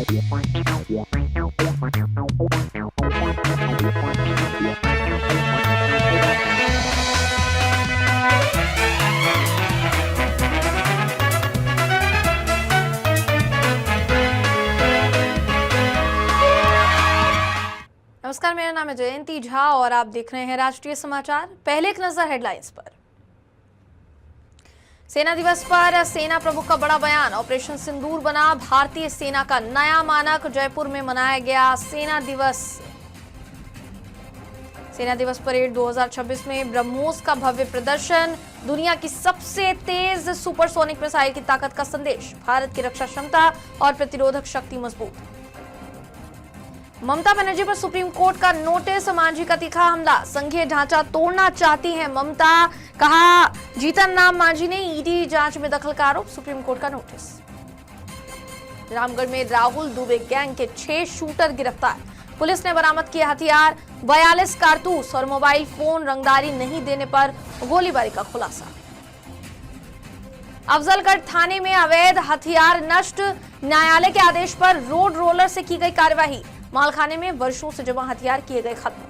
नमस्कार, मेरा नाम है जयंती झा और आप देख रहे हैं राष्ट्रीय समाचार। पहले एक नजर हेडलाइंस पर। सेना दिवस पर सेना प्रमुख का बड़ा बयान। ऑपरेशन सिंदूर बना भारतीय सेना का नया मानक। जयपुर में मनाया गया सेना दिवस। सेना दिवस परेड 2026 में ब्रह्मोस का भव्य प्रदर्शन। दुनिया की सबसे तेज सुपरसोनिक मिसाइल की ताकत का संदेश। भारत की रक्षा क्षमता और प्रतिरोधक शक्ति मजबूत। ममता बनर्जी पर सुप्रीम कोर्ट का नोटिस। मांझी का तीखा हमला। संघीय ढांचा तोड़ना चाहती हैं ममता। कहा जीतन राम मांझी ने ईडी जांच में दखल का आरोप। सुप्रीम कोर्ट का नोटिस। रामगढ़ में राहुल दुबे गैंग के 6 शूटर गिरफ्तार। पुलिस ने बरामद किए हथियार, 42 कारतूस और मोबाइल फोन। रंगदारी नहीं देने पर गोलीबारी का खुलासा। अफजलगढ़ थाने में अवैध हथियार नष्ट। न्यायालय के आदेश पर रोड रोलर से की गई कार्यवाही। मालखाने में वर्षों से जमा हथियार किए गए खत्म।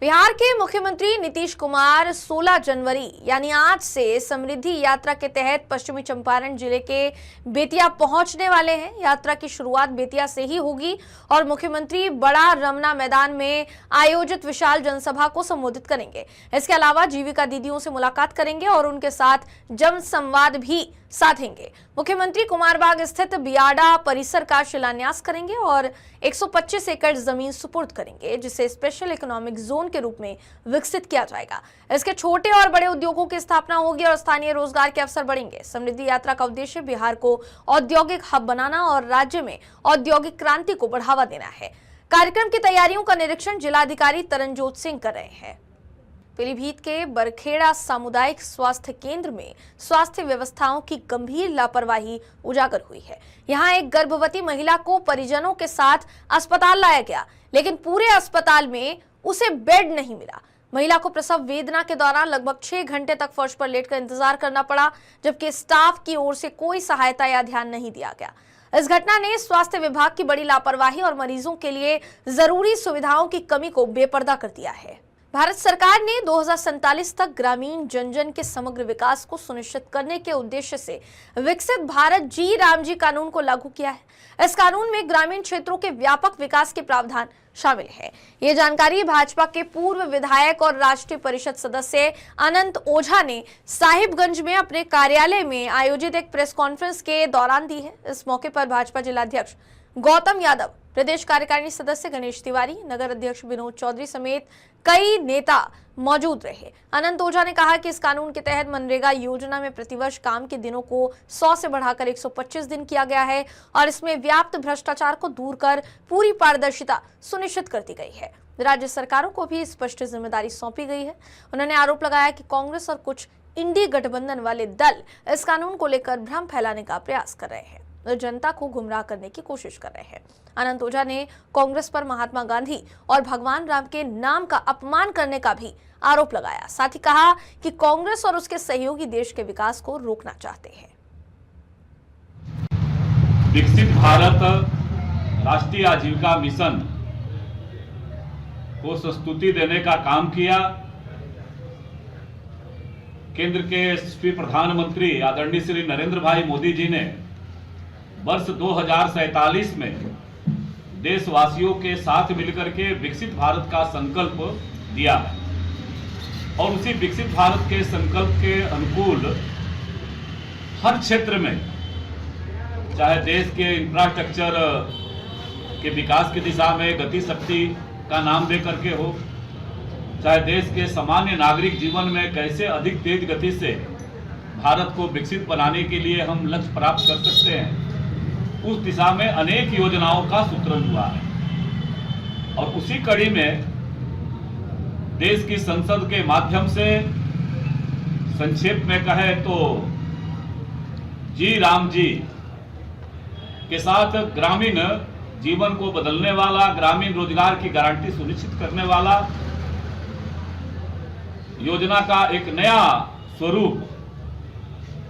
बिहार के मुख्यमंत्री नीतीश कुमार 16 जनवरी यानी आज से समृद्धि यात्रा के तहत पश्चिमी चंपारण जिले के बेतिया पहुंचने वाले हैं। यात्रा की शुरुआत बेतिया से ही होगी और मुख्यमंत्री बड़ा रमना मैदान में आयोजित विशाल जनसभा को संबोधित करेंगे। इसके अलावा जीविका दीदियों से मुलाकात करेंगे और उनके साथ जन संवाद भी साधेंगे। मुख्यमंत्री कुमारबाग स्थित बियाडा परिसर का शिलान्यास करेंगे और 125 एकड़ जमीन सुपुर्द करेंगे, जिसे स्पेशल इकोनॉमिक जोन के रूप में विकसित किया जाएगा। इसके छोटे और बड़े उद्योगों की स्थापना होगी और स्थानीय रोजगार के अवसर बढ़ेंगे। समृद्धि यात्रा का उद्देश्य बिहार को औद्योगिक हब बनाना और राज्य में औद्योगिक क्रांति को बढ़ावा देना है। कार्यक्रम की तैयारियों का निरीक्षण जिलाधिकारी तरनजोत सिंह कर रहे हैं। पीलीभीत के बरखेड़ा सामुदायिक स्वास्थ्य केंद्र में स्वास्थ्य व्यवस्थाओं की गंभीर लापरवाही उजागर हुई है। यहां एक गर्भवती महिला को परिजनों के साथ अस्पताल लाया गया, लेकिन पूरे अस्पताल में उसे बेड नहीं मिला। महिला को प्रसव वेदना के दौरान लगभग 6 घंटे तक फर्श पर लेटकर इंतजार करना पड़ा, जबकि स्टाफ की ओर से कोई सहायता या ध्यान नहीं दिया गया। इस घटना ने स्वास्थ्य विभाग की बड़ी लापरवाही और मरीजों के लिए जरूरी सुविधाओं की कमी को बेपर्दा कर दिया है। भारत सरकार ने 2047 तक ग्रामीण जन जन के समग्र विकास को सुनिश्चित करने के उद्देश्य से विकसित भारत जी राम जी कानून को लागू किया है। इस कानून में ग्रामीण क्षेत्रों के व्यापक विकास के प्रावधान शामिल है। ये जानकारी भाजपा के पूर्व विधायक और राष्ट्रीय परिषद सदस्य अनंत ओझा ने साहिबगंज में अपने कार्यालय में आयोजित एक प्रेस कॉन्फ्रेंस के दौरान दी है। इस मौके पर भाजपा जिलाध्यक्ष गौतम यादव, प्रदेश कार्यकारिणी सदस्य गणेश तिवारी, नगर अध्यक्ष विनोद चौधरी समेत कई नेता मौजूद रहे। अनंत ओझा ने कहा कि इस कानून के तहत मनरेगा योजना में प्रतिवर्ष काम के दिनों को 100 से बढ़ाकर 125 दिन किया गया है और इसमें व्याप्त भ्रष्टाचार को दूर कर पूरी पारदर्शिता सुनिश्चित कर दी गई है। राज्य सरकारों को भी स्पष्ट जिम्मेदारी सौंपी गई है। उन्होंने आरोप लगाया कि कांग्रेस और कुछ इंडी गठबंधन वाले दल इस कानून को लेकर भ्रम फैलाने का प्रयास कर रहे हैं, जनता को गुमराह करने की कोशिश कर रहे हैं। अनंत ओझा ने कांग्रेस पर महात्मा गांधी और भगवान राम के नाम का अपमान करने का भी आरोप लगाया। साथ ही कहा कि कांग्रेस और उसके सहयोगी देश के विकास को रोकना चाहते हैं। विकसित भारत राष्ट्रीय आजीविका मिशन को संस्तुति देने का काम किया। केंद्र के यशस्वी प्रधानमंत्री आदरणीय श्री नरेंद्र भाई मोदी जी ने वर्ष 2047 में देशवासियों के साथ मिलकर के विकसित भारत का संकल्प दिया है और उसी विकसित भारत के संकल्प के अनुकूल हर क्षेत्र में, चाहे देश के इंफ्रास्ट्रक्चर के विकास की दिशा में गति शक्ति का नाम दे करके हो, चाहे देश के सामान्य नागरिक जीवन में कैसे अधिक तेज गति से भारत को विकसित बनाने के लिए हम लक्ष्य प्राप्त कर सकते हैं, उस दिशा में अनेक योजनाओं का सूत्रण हुआ है। और उसी कड़ी में देश की संसद के माध्यम से संक्षेप में कहे तो जी राम जी के साथ ग्रामीण जीवन को बदलने वाला, ग्रामीण रोजगार की गारंटी सुनिश्चित करने वाला योजना का एक नया स्वरूप,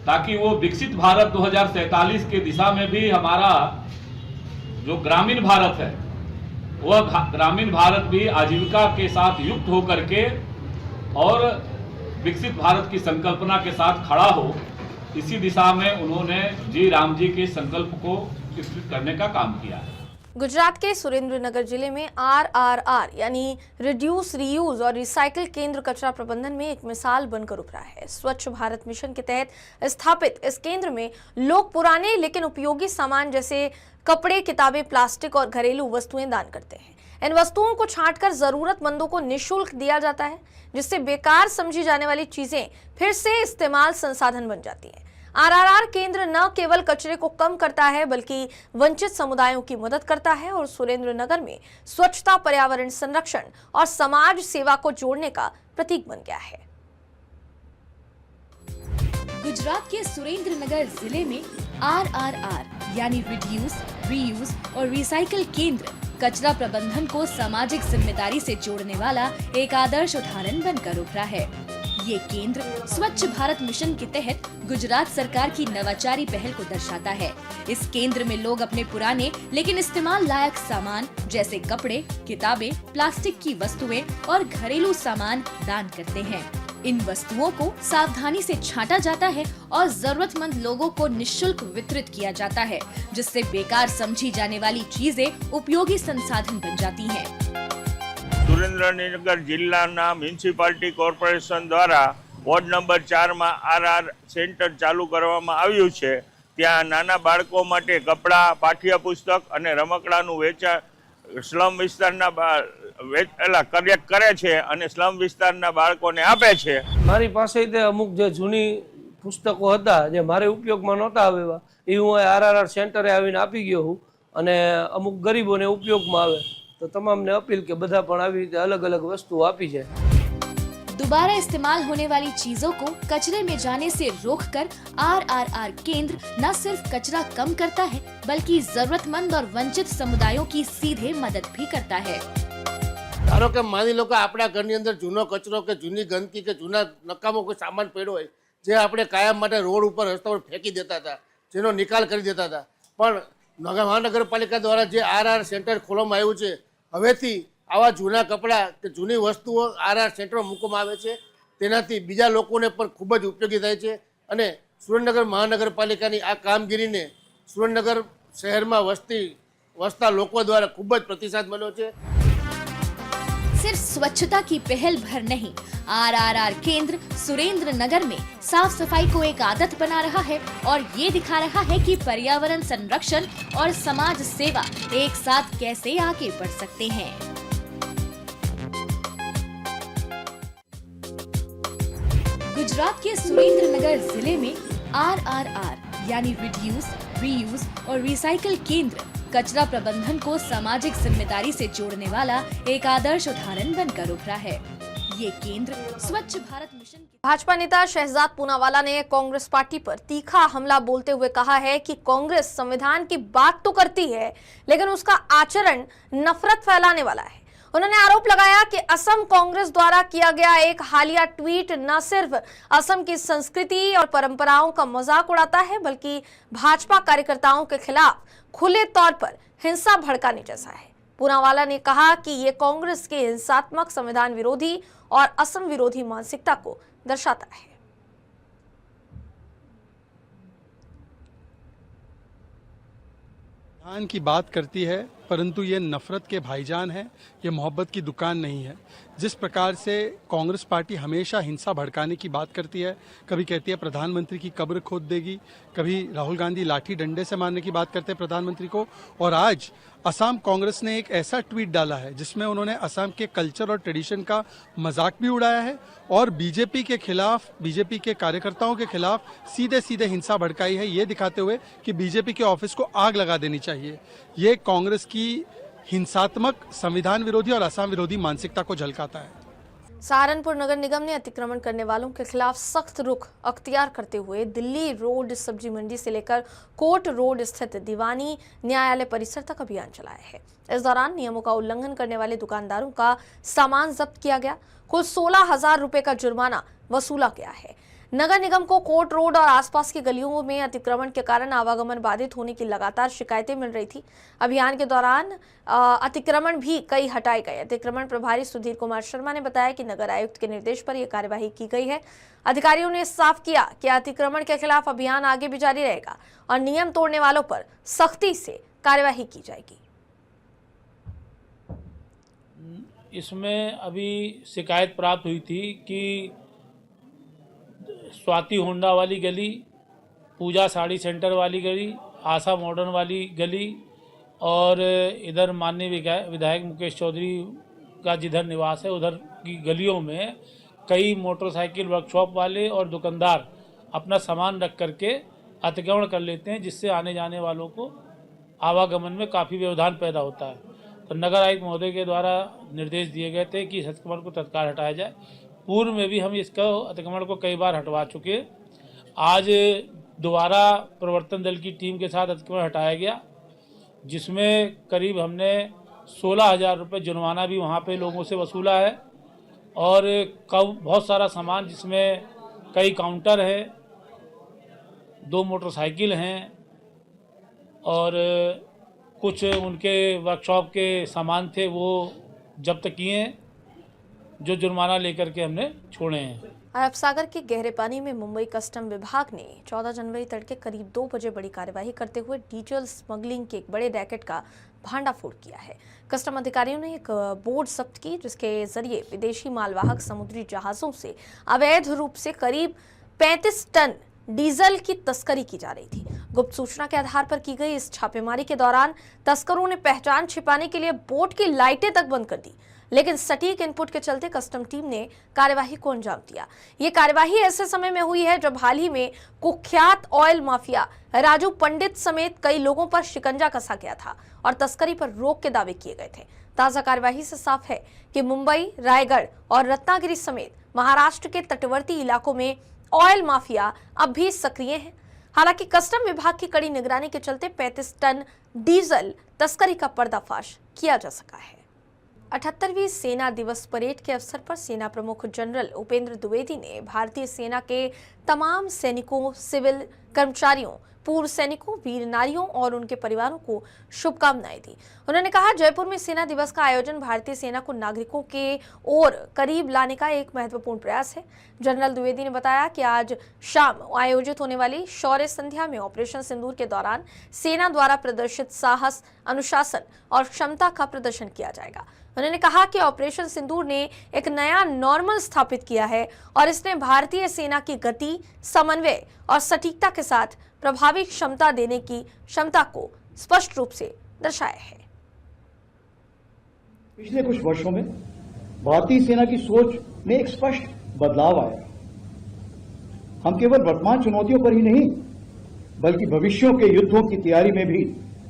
ताकि वो विकसित भारत 2047 की दिशा में भी हमारा जो ग्रामीण भारत है वह ग्रामीण भारत भी आजीविका के साथ युक्त होकर के और विकसित भारत की संकल्पना के साथ खड़ा हो, इसी दिशा में उन्होंने जी राम जी के संकल्प को विकसित करने का काम किया है। गुजरात के सुरेंद्रनगर जिले में RRR यानी रिड्यूस, रीयूज और रिसाइकिल केंद्र कचरा प्रबंधन में एक मिसाल बनकर उभरा है। स्वच्छ भारत मिशन के तहत स्थापित इस केंद्र में लोग पुराने लेकिन उपयोगी सामान जैसे कपड़े, किताबें, प्लास्टिक और घरेलू वस्तुएं दान करते हैं। इन वस्तुओं को छांटकर जरूरतमंदों को निःशुल्क दिया जाता है, जिससे बेकार समझी जाने वाली चीजें फिर से इस्तेमाल संसाधन बन जाती हैं। RRR केंद्र न केवल कचरे को कम करता है बल्कि वंचित समुदायों की मदद करता है और सुरेंद्रनगर में स्वच्छता, पर्यावरण संरक्षण और समाज सेवा को जोड़ने का प्रतीक बन गया है। गुजरात के सुरेंद्रनगर जिले में RRR यानी रिड्यूस, रीयूज और रिसाइकिल केंद्र कचरा प्रबंधन को सामाजिक जिम्मेदारी से जोड़ने वाला एक आदर्श उदाहरण बनकर उभरा है। ये केंद्र स्वच्छ भारत मिशन के तहत गुजरात सरकार की नवाचारी पहल को दर्शाता है। इस केंद्र में लोग अपने पुराने लेकिन इस्तेमाल लायक सामान जैसे कपड़े, किताबें, प्लास्टिक की वस्तुएं और घरेलू सामान दान करते हैं। इन वस्तुओं को सावधानी से छांटा जाता है और जरूरतमंद लोगों को निःशुल्क वितरित किया जाता है, जिससे बेकार समझी जाने वाली चीजें उपयोगी संसाधन बन जाती हैं। સુરેન્દ્રનગર જિલ્લાના મ્યુનિસિપાલિટી કોર્પોરેશન દ્વારા વોર્ડ નંબર 4 માં RR સેન્ટર ચાલુ કરવામાં આવ્યું છે। ત્યાં નાના બાળકો માટે કપડાં, પાઠ્યપુસ્તક અને રમકડાનું વેચાણ સ્લમ વિસ્તારના કરે છે અને સ્લમ વિસ્તારના બાળકોને આપે છે। મારી પાસે તે અમુક જે જૂની પુસ્તકો હતા જે મારે ઉપયોગમાં નહોતા આવ્યા એ હું RRR સેન્ટરે આવીને આપી ગયો હું અને અમુક ગરીબોને ઉપયોગમાં આવે तो तमाम ने अपील के बधा पण आवी रीते अलग अलग वस्तु आपी जाए। दोबारा इस्तेमाल होने वाली चीजों को कचरे में जाने से रोककर RRR केंद्र न सिर्फ कचरा कम करता है बल्कि जरूरतमंद और वंचित समुदायों की सीधे मदद भी करता है। धारो के मानी लो कि आपणा घरनी अंदर जूनो कचरो के जूनी गंदकी के जूना नकामो कोई सामान पड्यो होय जे आपणे कायम माटे रोड पर रस्ता पर फेंकी देता था, जेनो निकाल करी देता था, पण महानगरपालिका द्वारा जे RR सेंटर खोलવામાં આવ્યું છે હવેથી આવા જૂના કપડાં કે જૂની વસ્તુઓ RR સેન્ટરમાં મૂકવામાં આવે છે, તેનાથી બીજા લોકોને પણ ખૂબ જ ઉપયોગી થાય છે અને સુરેન્દ્રનગર મહાનગરપાલિકાની આ કામગીરીને સુરેન્દ્રનગર શહેરમાં વસતા લોકો દ્વારા ખૂબ જ પ્રતિસાદ મળ્યો છે। सिर्फ स्वच्छता की पहल भर नहीं, RRR केंद्र सुरेंद्रनगर में साफ सफाई को एक आदत बना रहा है और ये दिखा रहा है कि पर्यावरण संरक्षण और समाज सेवा एक साथ कैसे आगे बढ़ सकते हैं। गुजरात के सुरेंद्रनगर जिले में RRR यानी रिड्यूस, रीयूज और रिसाइकिल केंद्र कचरा प्रबंधन को सामाजिक जिम्मेदारी से जोड़ने वाला एक आदर्श उदाहरण बनकर उभरा है। ये केंद्र स्वच्छ भारत मिशन के भाजपा नेता शहजाद पूनावाला ने कांग्रेस पार्टी पर तीखा हमला बोलते हुए कहा है कि कांग्रेस संविधान की बात तो करती है लेकिन उसका आचरण नफरत फैलाने वाला है। उन्होंने आरोप लगाया कि असम कांग्रेस द्वारा किया गया एक हालिया ट्वीट न सिर्फ असम की संस्कृति और परंपराओं का मजाक उड़ाता है बल्कि भाजपा कार्यकर्ताओं के खिलाफ खुले तौर पर हिंसा भड़काने जैसा है। पूनावाला ने कहा कि ये कांग्रेस के हिंसात्मक, संविधान विरोधी और असम विरोधी मानसिकता को दर्शाता है। संविधान की बात करती है परंतु ये नफरत के भाईजान है, ये मोहब्बत की दुकान नहीं है। जिस प्रकार से कांग्रेस पार्टी हमेशा हिंसा भड़काने की बात करती है, कभी कहती है प्रधानमंत्री की कब्र खोद देगी, कभी राहुल गांधी लाठी डंडे से मारने की बात करते हैं प्रधानमंत्री को, और आज असम कांग्रेस ने एक ऐसा ट्वीट डाला है जिसमें उन्होंने असम के कल्चर और ट्रेडिशन का मजाक भी उड़ाया है और बीजेपी के खिलाफ, बीजेपी के कार्यकर्ताओं के खिलाफ सीधे सीधे हिंसा भड़काई है, ये दिखाते हुए कि बीजेपी के ऑफिस को आग लगा देनी चाहिए। ये कांग्रेस की हिंसात्मक, संविधान विरोधी और असम विरोधी मानसिकता को झलकाता है। सहारनपुर नगर निगम ने अतिक्रमण करने वालों के खिलाफ सख्त रुख अख्तियार करते हुए दिल्ली रोड सब्जी मंडी से लेकर कोर्ट रोड स्थित दीवानी न्यायालय परिसर तक अभियान चलाया है। इस दौरान नियमों का उल्लंघन करने वाले दुकानदारों का सामान जब्त किया गया। कुल 16,000 रुपए का जुर्माना वसूला गया है। नगर निगम को कोर्ट रोड और आसपास की गलियों में अतिक्रमण के कारण आवागमन बाधित होने की लगातार शिकायतें मिल रही थी। अभियान के दौरान अतिक्रमण भी कई हटाए गए। अतिक्रमण प्रभारी सुधीर कुमार शर्मा ने बताया कि नगर आयुक्त के निर्देश पर यह कार्यवाही की गई है। अधिकारियों ने साफ किया कि अतिक्रमण के खिलाफ अभियान आगे भी जारी रहेगा और नियम तोड़ने वालों पर सख्ती से कार्यवाही की जाएगी। इसमें अभी शिकायत प्राप्त हुई थी कि स्वाति होंडा वाली गली, पूजा साड़ी सेंटर वाली गली, आशा मॉडर्न वाली गली और इधर माननीय विधायक मुकेश चौधरी का जिधर निवास है उधर की गलियों में कई मोटरसाइकिल वर्कशॉप वाले और दुकानदार अपना सामान रख करके अतिक्रमण कर लेते हैं, जिससे आने जाने वालों को आवागमन में काफ़ी व्यवधान पैदा होता है। तो नगर आयुक्त महोदय के द्वारा निर्देश दिए गए थे कि इस अतिक्रमण को तत्काल हटाया जाए। पूर्व में भी हम इसका अतिक्रमण को कई बार हटवा चुके। आज दोबारा प्रवर्तन दल की टीम के साथ अतिक्रमण हटाया गया, जिसमें करीब हमने 16,000 रुपये जुर्माना भी वहाँ पे लोगों से वसूला है और बहुत सारा सामान जिसमें कई काउंटर है, 2 मोटरसाइकिल हैं और कुछ उनके वर्कशॉप के सामान थे वो जब्त किए हैं, जो जुर्माना लेकर के हमने छोड़े हैं। अरब सागर के गहरे पानी में मुंबई कस्टम विभाग ने 14 जनवरी तड़के करीब 2 बजे बड़ी कार्यवाही करते हुए डीजल स्मगलिंग के एक बड़े रैकेट का भांडाफोड़ किया है। कस्टम अधिकारियों ने एक बोट जब्त की, जिसके जरिए विदेशी मालवाहक समुद्री जहाजों से अवैध रूप से करीब 35 टन डीजल की तस्करी की जा रही थी। गुप्त सूचना के आधार पर की गई इस छापेमारी के दौरान तस्करों ने पहचान छिपाने के लिए बोट की लाइटें तक बंद कर दी, लेकिन सटीक इनपुट के चलते कस्टम टीम ने कार्यवाही को अंजाम दिया। ये कार्यवाही ऐसे समय में हुई है जब हाल ही में कुख्यात ऑयल माफिया राजू पंडित समेत कई लोगों पर शिकंजा कसा गया था और तस्करी पर रोक के दावे किए गए थे। ताजा कार्यवाही से साफ है कि मुंबई, रायगढ़ और रत्नागिरी समेत महाराष्ट्र के तटवर्ती इलाकों में ऑयल माफिया अब भी सक्रिय है। हालांकि कस्टम विभाग की कड़ी निगरानी के चलते 35 टन डीजल तस्करी का पर्दाफाश किया जा सका है। 78वीं सेना दिवस परेड के अवसर पर सेना प्रमुख जनरल उपेंद्र द्विवेदी ने भारतीय सेना के तमाम सैनिकों, सिविल कर्मचारियों, पूर्व सैनिकों, वीर नारियों और उनके परिवारों को शुभकामनाएं दी। उन्होंने कहा, जयपुर में सेना दिवस का आयोजन भारतीय सेना को नागरिकों के और करीब लाने का एक महत्वपूर्ण प्रयास है। जनरल द्विवेदी ने बताया कि आज शाम आयोजित होने वाली शौर्य संध्या में ऑपरेशन सिंदूर के दौरान सेना द्वारा प्रदर्शित साहस, अनुशासन और क्षमता का प्रदर्शन किया जाएगा। उन्होंने कहा कि ऑपरेशन सिंदूर ने एक नया नॉर्मल स्थापित किया है और इसने भारतीय सेना की गति, समन्वय और सटीकता के साथ प्रभावी क्षमता देने की क्षमता को स्पष्ट रूप से दर्शाया है। पिछले कुछ वर्षों में भारतीय सेना की सोच में एक स्पष्ट बदलाव आया। हम केवल वर्तमान चुनौतियों पर ही नहीं, बल्कि भविष्यों के युद्धों की तैयारी में भी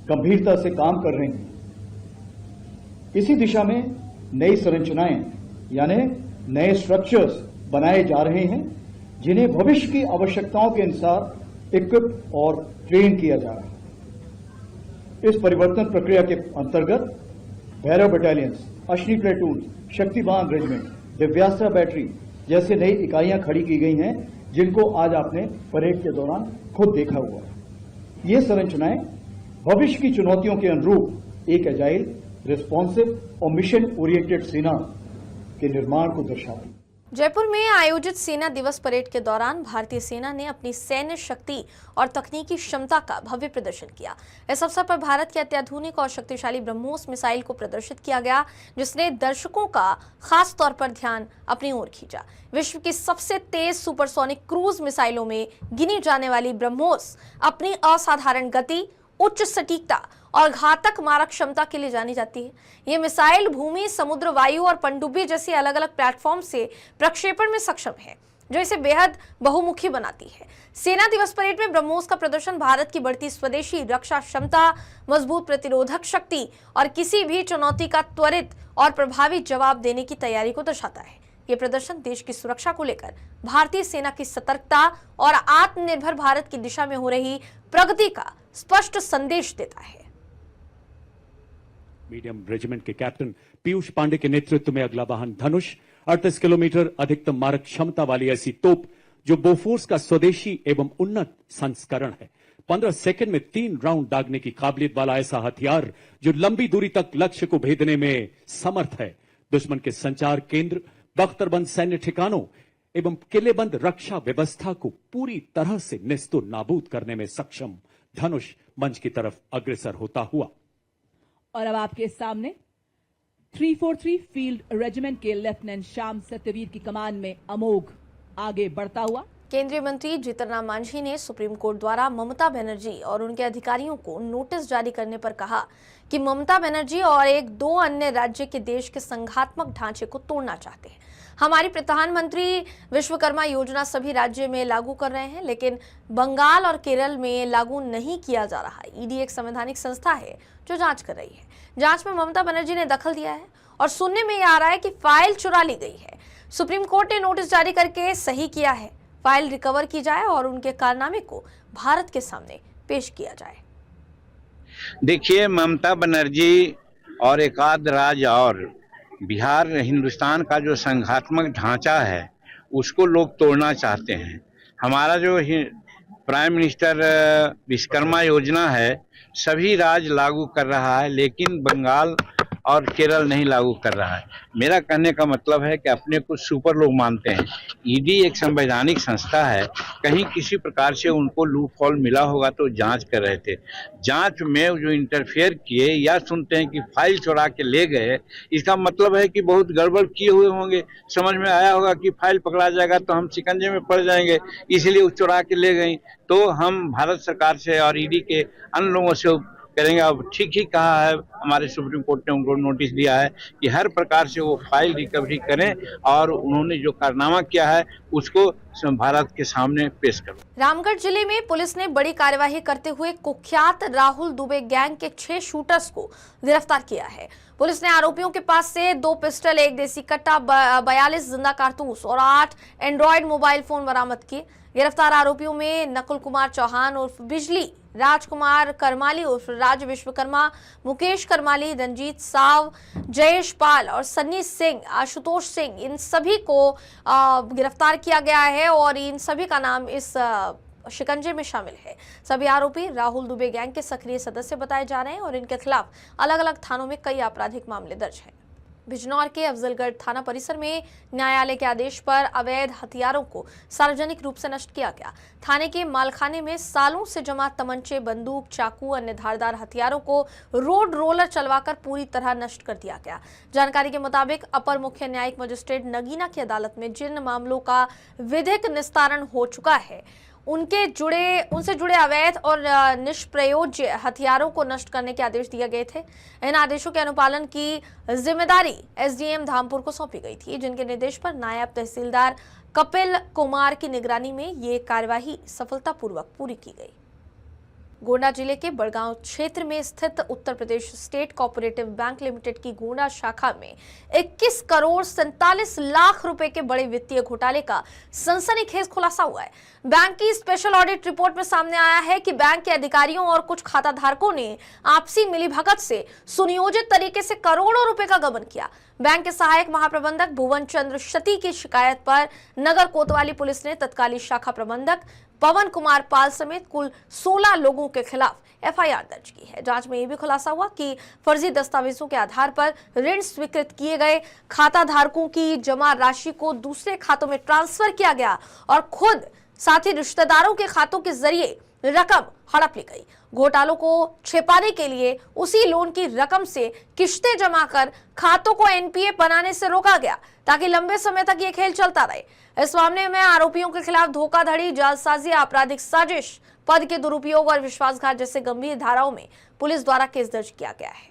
गंभीरता से काम कर रहे हैं। इसी दिशा में नई संरचनाएं यानी नए स्ट्रक्चर्स बनाए जा रहे हैं, जिन्हें भविष्य की आवश्यकताओं के अनुसार इक्विप और ट्रेन किया जा रहा है। इस परिवर्तन प्रक्रिया के अंतर्गत Bhairav battalions, Ashwini platoon, Shaktiban regiment, Divyastra battery जैसे नई इकाइयां खड़ी की गई हैं, जिनको आज आपने परेड के दौरान खुद देखा हुआ है। ये संरचनाएं भविष्य की चुनौतियों के अनुरूप एक एजाइल, रिस्पॉन्सिव और मिशन ओरिएंटेड सेना के निर्माण को दर्शाती। जयपुर में आयोजित सेना दिवस परेड के दौरान भारतीय सेना ने अपनी सैन्य शक्ति और तकनीकी क्षमता का भव्य प्रदर्शन किया। इस अवसर पर भारत के अत्याधुनिक और शक्तिशाली ब्रह्मोस मिसाइल को प्रदर्शित किया गया, जिसने दर्शकों का खास तौर पर ध्यान अपनी ओर खींचा। विश्व की सबसे तेज सुपरसोनिक क्रूज मिसाइलों में गिनी जाने वाली ब्रह्मोस अपनी असाधारण गति, उच्च सटीकता और घातक मारक क्षमता के लिए जानी जाती है। ये मिसाइल भूमि, समुद्र, वायु और पनडुब्बी जैसे अलग अलग प्लेटफॉर्म से प्रक्षेपण में सक्षम है, जो इसे बेहद बहुमुखी बनाती है। सेना दिवस परेड में ब्रह्मोस का प्रदर्शन भारत की बढ़ती स्वदेशी रक्षा क्षमता, मजबूत प्रतिरोधक शक्ति और किसी भी चुनौती का त्वरित और प्रभावी जवाब देने की तैयारी को दर्शाता है। ये प्रदर्शन देश की सुरक्षा को लेकर भारतीय सेना की सतर्कता और आत्मनिर्भर भारत की दिशा में हो रही प्रगति का स्पष्ट संदेश देता है। मीडियम रेजिमेंट के कैप्टन पीयूष पांडे के नेतृत्व में अगला वाहन धनुष 38 किलोमीटर अधिकतम मारक क्षमता वाली ऐसी तोप जो बोफोर्स का स्वदेशी एवं उन्नत संस्करण है। 15 सेकंड में 3 राउंड दागने की काबिलियत वाला ऐसा हथियार जो लंबी दूरी तक लक्ष्य को भेदने में समर्थ है। दुश्मन के संचार केंद्र, बख्तरबंद सैन्य ठिकानों एवं किलेबंद रक्षा व्यवस्था को पूरी तरह से नेस्तो नाबूद करने में सक्षम धनुष मंच की तरफ अग्रसर होता हुआ। और अब आपके सामने 343 फील्ड रेजिमेंट के लेफ्टिनेंट श्याम सत्यवीर की कमान में अमोघ आगे बढ़ता हुआ। केंद्रीय मंत्री जीतन राम मांझी ने सुप्रीम कोर्ट द्वारा ममता बनर्जी और उनके अधिकारियों को नोटिस जारी करने पर कहा कि ममता बनर्जी और 1-2 अन्य राज्य के देश के संघात्मक ढांचे को तोड़ना चाहते हैं। हमारी प्रधानमंत्री विश्वकर्मा योजना सभी राज्य में लागू कर रहे हैं, लेकिन बंगाल और केरल में लागू नहीं किया जा रहा। ईडी एक संवैधानिक संस्था है जो जांच कर रही है। जांच में ममता बनर्जी ने दखल दिया है और सुनने में आ रहा है कि फाइल चुरा ली गई है। सुप्रीम कोर्ट ने नोटिस जारी करके सही किया है, फाइल रिकवर की जाए और उनके कारनामे को भारत के सामने पेश किया जाए। देखिए, ममता बनर्जी और एक आध राज्य और बिहार हिंदुस्तान का जो संघात्मक ढांचा है उसको लोग तोड़ना चाहते हैं। हमारा जो प्राइम मिनिस्टर विश्वकर्मा योजना है सभी राज्य लागू कर रहा है, लेकिन बंगाल और केरल नहीं लागू कर रहा है। मेरा कहने का मतलब है कि अपने को सुपर लोग मानते हैं। ईडी एक संवैधानिक संस्था है, कहीं किसी प्रकार से उनको लूप हॉल मिला होगा तो जांच कर रहे थे। जांच में जो इंटरफेयर किए या सुनते हैं कि फाइल चुरा के ले गए, इसका मतलब है कि बहुत गड़बड़ किए हुए होंगे। समझ में आया होगा कि फाइल पकड़ा जाएगा तो हम शिकंजे में पड़ जाएंगे, इसलिए चुरा के ले गई। तो हम भारत सरकार से और ईडी के अन्य लोगों से करेंगे। अब ठीक ही कहा है, हमारे सुप्रीम कोर्ट ने उनको नोटिस दिया है कि हर प्रकार से वो फाइल रिकवरी करें और उन्होंने जो कारनामा किया है उसको भारत के सामने पेश करें। रामगढ़ जिले में पुलिस ने बड़ी कार्यवाही करते हुए कुख्यात राहुल दुबे गैंग के 6 शूटर्स को गिरफ्तार किया है। पुलिस ने आरोपियों के पास से 2 पिस्टल, 1 देसी कट्टा, 42 जिंदा कारतूस और 8 एंड्रॉयड मोबाइल फोन बरामद किए। गिरफ्तार आरोपियों में नकुल कुमार चौहान उर्फ बिजली, राजकुमार करमाली उर्फ राज विश्वकर्मा, मुकेश करमाली, रंजीत साव, जयेश पाल और सन्नी सिंह, आशुतोष सिंह, इन सभी को गिरफ्तार किया गया है और इन सभी का नाम इस शिकंजे में शामिल है। सभी आरोपी राहुल दुबे गैंग के सक्रिय सदस्य बताए जा रहे हैं और इनके खिलाफ अलग अलग थानों में कई आपराधिक मामले दर्ज हैं। बिजनौर के अफजलगढ़ थाना परिसर में न्यायालय के आदेश पर अवैध हथियारों को सार्वजनिक रूप से नष्ट किया गया। थाने के मालखाने में सालों से जमा तमंचे, बंदूक, चाकू, अन्य धारदार हथियारों को रोड रोलर चलवाकर पूरी तरह नष्ट कर दिया गया। जानकारी के मुताबिक अपर मुख्य न्यायिक मजिस्ट्रेट नगीना की अदालत में जिन मामलों का विधिक निस्तारण हो चुका है उनसे जुड़े अवैध और निष्प्रयोज्य हथियारों को नष्ट करने के आदेश दिए गए थे। इन आदेशों के अनुपालन की जिम्मेदारी एसडीएम धामपुर को सौंपी गई थी, जिनके निर्देश पर नायब तहसीलदार कपिल कुमार की निगरानी में ये कार्यवाही सफलतापूर्वक पूरी की गई। गोंडा जिले के बड़गांव क्षेत्र में स्थित Uttar Pradesh state cooperative bank limited की गोंडा शाखा में 21 करोड़ 47 लाख रुपए के बड़े वित्तीय घोटाले का सनसनीखेज खुलासा हुआ है। बैंक की स्पेशल ऑडिट रिपोर्ट में सामने आया है कि बैंक के अधिकारियों और कुछ खाता धारकों ने आपसी मिलीभगत से सुनियोजित तरीके से करोड़ों रुपए का गबन किया। बैंक के सहायक महाप्रबंधक भुवन चंद्र शती की शिकायत पर नगर कोतवाली पुलिस ने तत्कालीन शाखा प्रबंधक पवन कुमार पाल समेत कुल 16 लोगों के खिलाफ एफआईआर दर्ज की है। जांच में यह भी खुलासा हुआ कि फर्जी दस्तावेजों के आधार पर ऋण स्वीकृत किए गए, खाता धारकों की जमा राशि को दूसरे खातों में ट्रांसफर किया गया और खुद साथ ही रिश्तेदारों के खातों के जरिए रकम हड़प ली गई। घोटालों को छिपाने के लिए उसी लोन की रकम से किश्तें जमा कर खातों को एनपीए बनाने से रोका गया ताकि लंबे समय तक ये खेल चलता रहे। इस मामले में आरोपियों के खिलाफ धोखाधड़ी, जालसाजी, आपराधिक साजिश, पद के दुरुपयोग और विश्वासघात जैसे गंभीर धाराओं में पुलिस द्वारा केस दर्ज किया गया है।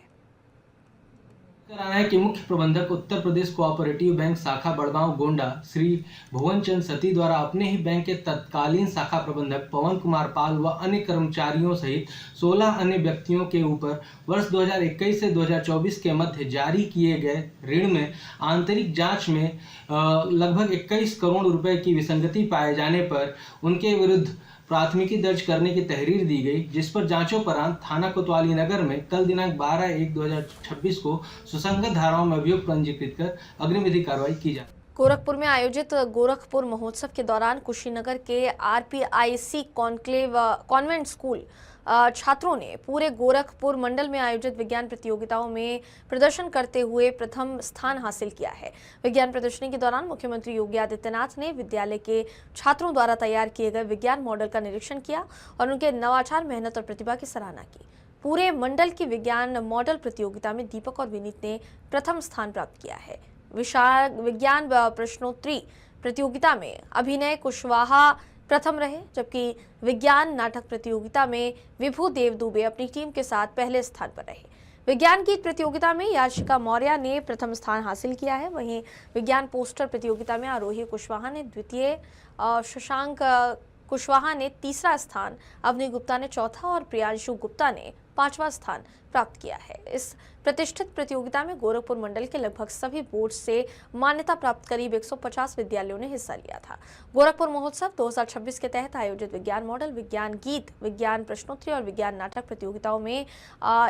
कराना है कि मुख्य प्रबंधक उत्तर प्रदेश कोऑपरेटिव बैंक शाखा बड़गांव गोंडा श्री भुवन चंद्र सती द्वारा अपने ही बैंक के तत्कालीन शाखा प्रबंधक पवन कुमार पाल व अन्य कर्मचारियों सहित 16 अन्य व्यक्तियों के ऊपर वर्ष 2021 से 2024 के मध्य जारी किए गए ऋण में आंतरिक जांच में लगभग 21 करोड़ रुपए की विसंगति पाए जाने पर उनके विरुद्ध प्राथमिकी दर्ज करने की तहरीर दी गई, जिस पर जांचोपरांत थाना कोतवाली नगर में कल दिनांक 12/1/2026 को सुसंगत धाराओं में अभियोग पंजीकृत कर अग्रिम विधि कार्रवाई की जाए। गोरखपुर में आयोजित गोरखपुर महोत्सव के दौरान कुशीनगर के आरपीआईसी कॉन्वेंट स्कूल छात्रों ने पूरे गोरखपुर मंडल में आयोजित विज्ञान प्रतियोगिताओं में प्रदर्शन करते हुए प्रथम स्थान हासिल किया है। विज्ञान प्रदर्शनी के दौरान मुख्यमंत्री योगी आदित्यनाथ ने विद्यालय के छात्रों द्वारा तैयार किए गए विज्ञान मॉडल का निरीक्षण किया और उनके नवाचार, मेहनत और प्रतिभा की सराहना की। पूरे मंडल की विज्ञान मॉडल प्रतियोगिता में दीपक और विनीत ने प्रथम स्थान प्राप्त किया है। विज्ञान प्रश्नोत्तरी प्रतियोगिता में अभिनय कुशवाहा प्रथम रहे, जबकि विज्ञान नाटक प्रतियोगिता में विभू देव दुबे अपनी टीम के साथ पहले स्थान पर रहे। विज्ञान गीत प्रतियोगिता में याशिका मौर्य ने प्रथम स्थान हासिल किया है। वहीं विज्ञान पोस्टर प्रतियोगिता में आरोही कुशवाहा ने द्वितीय, शशांक कुशवाहा ने तीसरा स्थान, अवनी गुप्ता ने चौथा और प्रियांशु गुप्ता ने पांचवा स्थान प्राप्त किया है। इस प्रतिष्ठित प्रतियोगिता में गोरखपुर मंडल के लगभग सभी बोर्ड से मान्यता प्राप्त करीब 150 विद्यालयों ने हिस्सा लिया था। गोरखपुर महोत्सव 2026 के तहत आयोजित विज्ञान मॉडल, विज्ञान गीत, विज्ञान प्रश्नोत्तरी और विज्ञान नाटक प्रतियोगिताओं में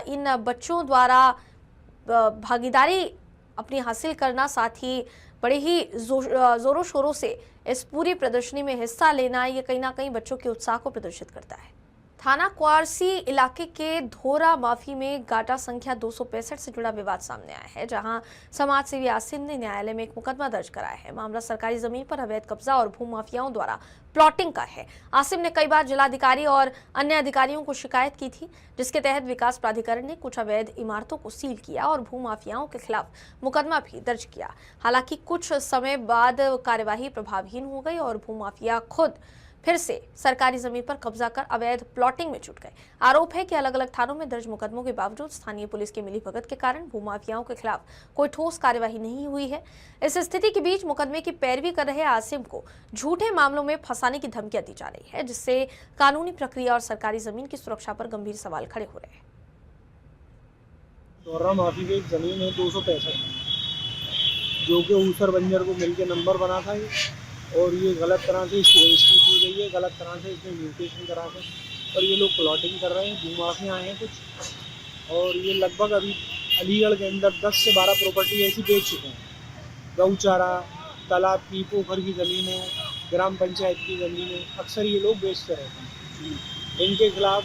इन बच्चों द्वारा भागीदारी अपनी हासिल करना, साथ ही बड़े ही जोरों शोरों से इस पूरी प्रदर्शनी में हिस्सा लेना, ये कहीं ना कहीं बच्चों के उत्साह को प्रदर्शित करता है। थाना क्वारसी इलाके के धोरा माफी में गाटा संख्या 265 से जुड़ा विवाद सामने आया है, जहां समाज सेवी आसिम ने न्यायालय में एक मुकदमा दर्ज कराया है। मामला सरकारी जमीन पर अवैध कब्जा और भूमाफियाओं द्वारा प्लॉटिंग का है। आसिम ने कई बार जिलाधिकारी और अन्य अधिकारियों को शिकायत की थी, जिसके तहत विकास प्राधिकरण ने कुछ अवैध इमारतों को सील किया और भूमाफियाओं के खिलाफ मुकदमा भी दर्ज किया। हालांकि कुछ समय बाद कार्यवाही प्रभावहीन हो गई और भूमाफिया खुद फिर से सरकारी जमीन पर कब्जा कर अवैध प्लॉटिंग में जुट गए। आरोप है कि अलग अलग थानों में दर्ज मुकदमों के बावजूद स्थानीय पुलिस की मिलीभगत के कारण भूमाफियाओं के खिलाफ कोई ठोस कार्यवाही नहीं हुई है। इस स्थिति के बीच मुकदमे की पैरवी कर रहे आसिम को झूठे मामलों में फंसाने की धमकियां दी जा रही है, जिससे कानूनी प्रक्रिया और सरकारी जमीन की सुरक्षा पर गंभीर सवाल खड़े हो रहे हैं। धोरा माफी की एक जमीन है 265, जो कि ऊसर बंजर को मिलकर नंबर बना था और ये गलत तरह से इसकी रजिस्ट्री की गई है, गलत तरह से इसमें म्यूटेशन करा कर और ये लोग प्लॉटिंग कर रहे हैं। भूमाफिया आए हैं कुछ, और ये लगभग अभी अलीगढ़ के अंदर 10 से 12 प्रॉपर्टी ऐसी बेच चुके हैं। गौचारा, तालाब की, पोखर की ज़मीनें, ग्राम पंचायत की ज़मीनें अक्सर ये लोग बेचते रहते हैं। इनके खिलाफ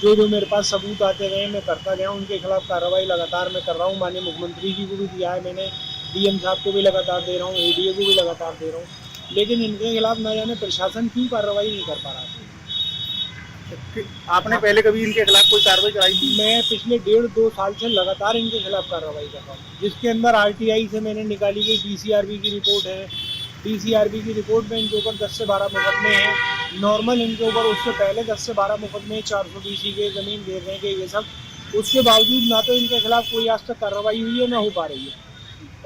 जो मेरे पास सबूत आते गए मैं करता गया, उनके खिलाफ कार्रवाई लगातार मैं कर रहा हूँ। माननीय मुख्यमंत्री जी को भी दिया है मैंने, डीएम साहब को भी लगातार दे रहा हूँ, एडीए को भी लगातार दे रहा हूँ, लेकिन इनके खिलाफ न जाने प्रशासन क्यों कार्रवाई नहीं कर पा रहा है। आपने पहले कभी इनके खिलाफ कोई कार्रवाई कराई थी? मैं पिछले 1.5-2 साल से लगातार इनके खिलाफ कार्रवाई कर रहा हूँ, जिसके अंदर आरटीआई से मैंने निकाली गई डीसीआरबी की रिपोर्ट है। डीसीआरबी की रिपोर्ट में इनके ऊपर 10 से 12 मुकदमे हैं। नॉर्मल इनके ऊपर उससे पहले 10 से 12 मुकदमे 420 के ज़मीन देने के, ये सब। उसके बावजूद ना तो इनके खिलाफ कोई आज तक कार्रवाई हुई है, ना हो पा रही है।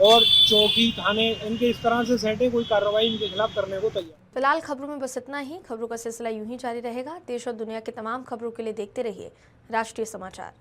और चौकी, थाने इनके इस तरह से सेट है, कोई कार्रवाई इनके खिलाफ करने को तैयार। फिलहाल खबरों में बस इतना ही। खबरों का सिलसिला यूं ही जारी रहेगा। देश और दुनिया के तमाम खबरों के लिए देखते रहिए राष्ट्रीय समाचार।